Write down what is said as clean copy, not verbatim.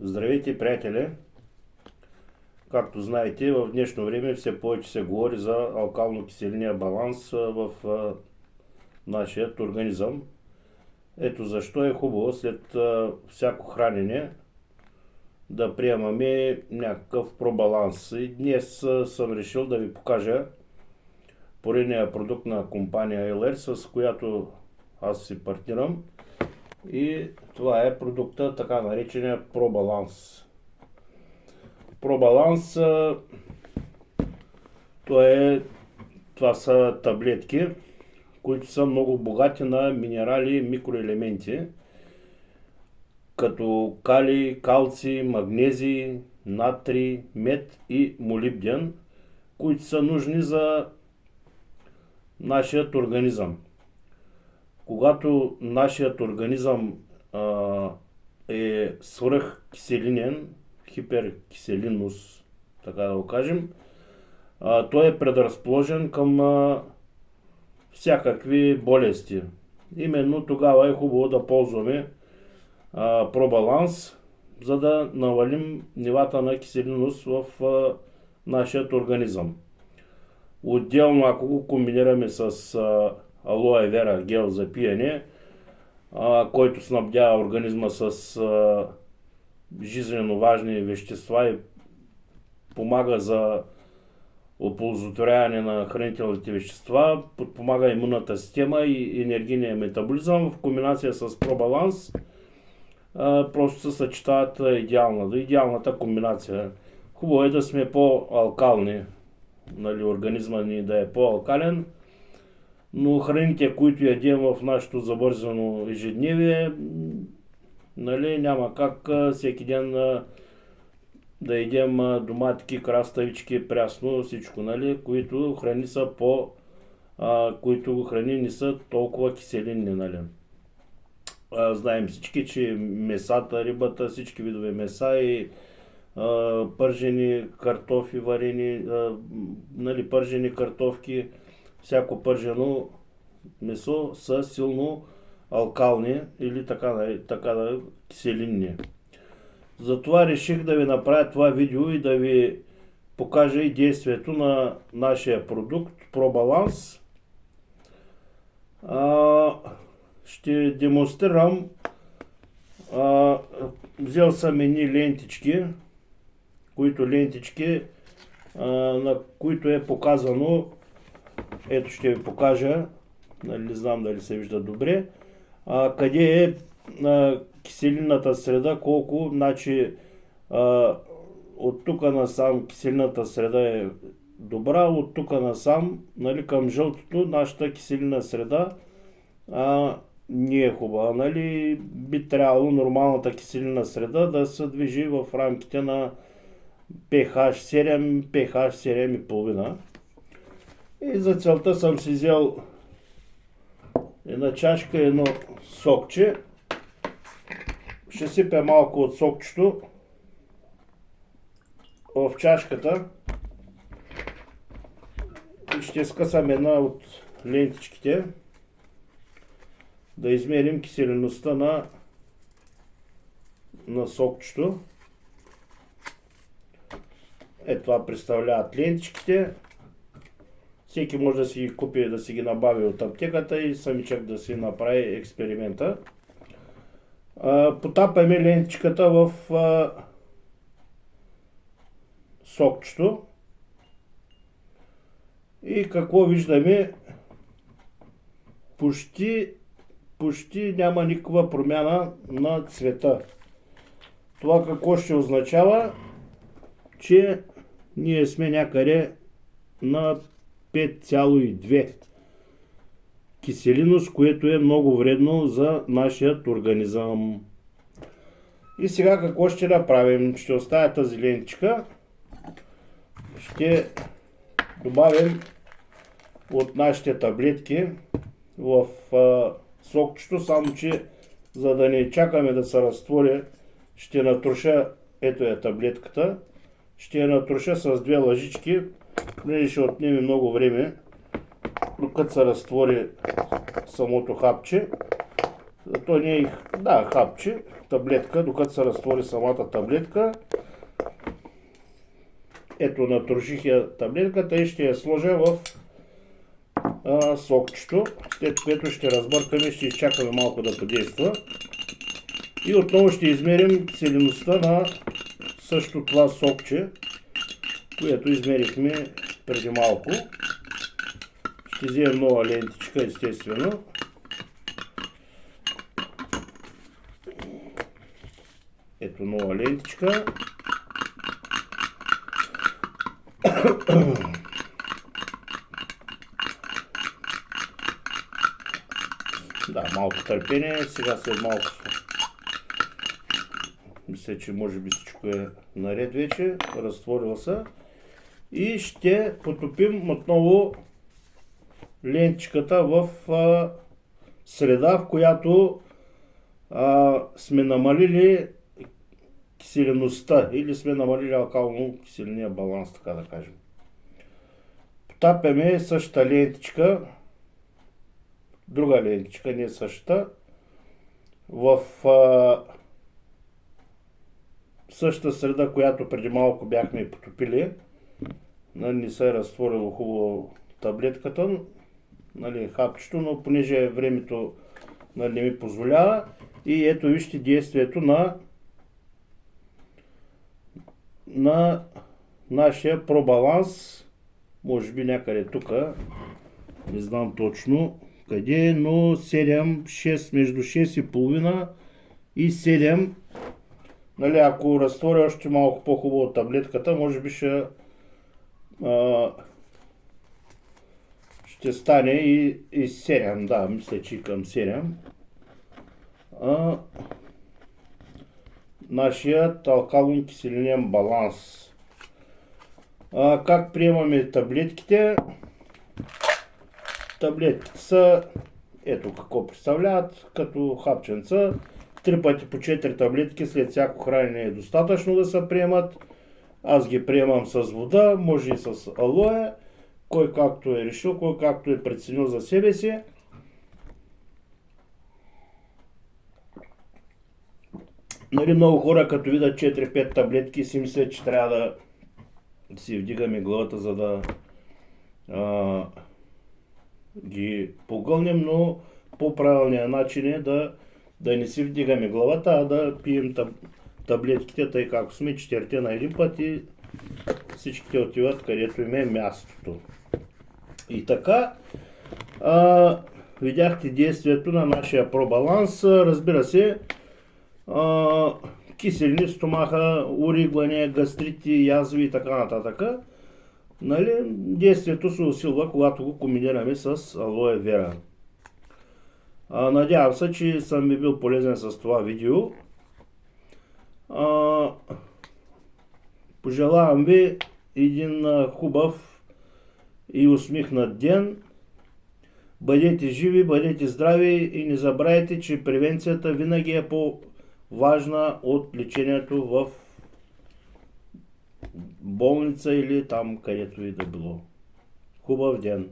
Здравейте, приятели! Както знаете, в днешно време все повече се говори за алкално-киселинния баланс в нашия организъм. Ето защо е хубаво след всяко хранене да приемаме някакъв пробаланс. И днес съм решил да ви покажа поредния продукт на компания LR, с която аз си партнирам. И това е продукта, така наречения пробаланс. Пробаланс, това са таблетки, които са много богати на минерали и микроелементи, като калий, калций, магнезий, натрий, мед и молибден, които са нужни за нашият организъм. Когато нашият организъм е свръхкиселинен, хиперкиселинност, така да го кажем, той е предразположен към всякакви болести. Именно тогава е хубаво да ползваме пробаланс, за да навалим нивата на киселинност в нашия организъм. Отделно, ако го комбинираме с алоe вера гел за пиене, който снабдява организма с жизненно важни вещества и помага за оползотворяване на хранителните вещества, подпомага имунната система и енергийния метаболизъм, в комбинация с пробаланс просто се съчетават идеалната комбинация. Хубаво е да сме по-алкални, организма ни да е по-алкален, но храните, които ядем в нашето забързано ежедневие, няма как всеки ден да едем доматки, краставички, прясно, всичко, които храни не са толкова киселинни. Знаем всички, че месата, рибата, всички видове меса и пържени картофи, варени, пържени картофки, всяко пържено месо са силно алкални или така киселинни. Затова реших да ви направя това видео и да ви покажа и действието на нашия продукт пробаланс. Ще демонстрирам. Взел съм едни лентички, на които е показано. Ето, ще ви покажа, не знам дали се вижда добре, къде е киселинната среда, колко, от тук насам киселинната среда е добра, от тук насам, към жълтото, нашата киселинна среда не е хубава. Би трябвало нормалната киселинна среда да се движи в рамките на pH 7, pH 7,5. И за целта съм си взел една чашка, едно сокче. Ще сипя малко от сокчето в чашката и ще скъсам една от лентичките да измерим киселинността на сокчето. Това представляват лентичките. Всеки може да си ги купи, да си ги набави от аптеката и самичък да си направи експеримента. Потапяме лентичката в сокчето и какво виждаме? Почти няма никаква промяна на цвета. Това какво ще означава? Че ние сме някъде на 5,2 киселинност, което е много вредно за нашия организъм. И сега какво ще направим? Ще оставя тази лентичка. Ще добавим от нашите таблетки в сокчето, само че за да не чакаме да се разтвори, ще натруша, ето е таблетката, ще я натруша с 2 лъжички, понеже ще отнеме много време, докато се разтвори самото хапче. То не е, да, хапче, таблетка, докато се разтвори самата таблетка. Ето, натроших я таблетката и ще я сложа в сокчето, след което ще разбъркаме и ще изчакаме малко да подейства. И отново ще измерим киселеността на също това сокче, което измерихме преди малко. Ще вземем нова лентичка, естествено. Ето нова лентичка. Да, малко търпение, сега след малко мисля, че може би всичко е наред вече, разтворила се. И ще потопим отново лентичката в среда, в която сме намалили киселеността или сме намалили алкално-киселения баланс, така да кажем. Потапяме същата лентичка, друга лентичка, не същата, в същата среда, която преди малко бяхме потопили. Не се е разтворило хубаво таблетката, хапчето, но понеже времето не ми позволява. И ето вижте действието на нашия пробаланс. Може би някъде тук, не знам точно къде, но 7-6, между 6,5 и 7. Ако разтворя още малко по-хубаво таблетката, може би ще стане и 7. Да, мисля, че и към 7. Нашият алкалон-киселинен баланс. Как приемаме таблетките? Таблетките са, ето какво представляват, като хапченца. 3 пъти по 4 таблетки след всяко хранене е достатъчно да се приемат. Аз ги приемам с вода, може и с алоe. Кой както е решил, кой както е преценил за себе си. Много хора като видят 4-5 таблетки си мислят, че трябва да си вдигаме главата, за да ги погълнем, но по-правилният начин е да не си вдигаме главата, а да пием таблетките, тъй както сме 4 на един път и всичките отиват където им е мястото. И така, видяхте действието на нашия пробаланс. Разбира се, киселини в стомаха, уриглане, гастрити, язви и така нататък. Действието се усилва, когато го комбинираме с алоe вера. Надявам се, че съм ви бил полезен с това видео. Пожелавам ви един хубав и усмихнат ден. Бъдете живи, бъдете здрави и не забравяйте, че превенцията винаги е по-важна от лечението в болница или там, където и да било. Хубав ден!